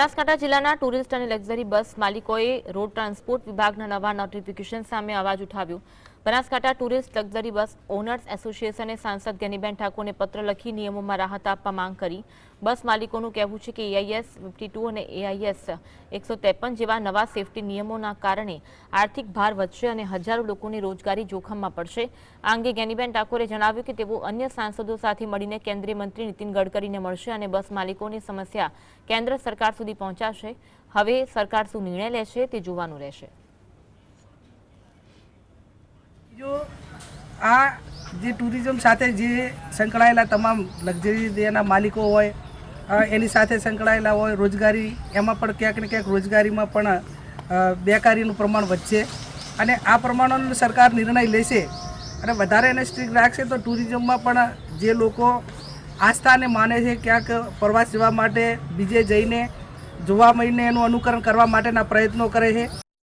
બનાસકાંઠા જિલ્લાના ટુરિસ્ટ અને luxury bus માલિકોએ રોડ ટ્રાન્સપોર્ટ વિભાગના નવા નોટિફિકેશન સામે અવાજ ઉઠાવ્યો। Banaskantha tourist luxury bus owners એસોસિએશને સાંસદ ગેનીબેન ઠાકોરને પત્ર લખી નિયમોમાં રાહત આપવા માંગ કરી। બસ માલિકોનું કહેવું છે કે EIS 52 અને AIS 153 જેવા નવા સેફટી નિયમોના કારણે આર્થિક ભાર વધશે અને હજારો લોકોની રોજગારી જોખમમાં પડશે। આ અંગે ગેનીબેન ઠાકોરે જણાવ્યું કે તેઓ અન્ય સાંસદો સાથે મળીને કેન્દ્રીય મંત્રી નીતિન ગડકરીને મળશે અને બસ માલિકોની સમસ્યા કેન્દ્ર સરકાર સુધી પહોંચાડશે। હવે સરકાર શું નિર્ણય લે છે તે જોવાનું રહેશે। जो आ जे टूरिज्म साथे जे संकळायेला तमाम लग्जरीना मालिको होय एनी साथे संकळायेला होय रोजगारी एमां पण क्यांक ने क्यांक रोजगारीमां पण बेकारीनुं प्रमाण वधशे अने आ प्रमाणनो सरकार निर्णय लेशे अने वधारे एने स्ट्रिक्ट राखशे तो टूरिज्ममां पण जे लोको आस्थाने माने छे क्यांक प्रवास जवा माटे बीजे जईने जोवा मळीने एनुं अनुकरण करवा माटेना प्रयत्नो करे छे।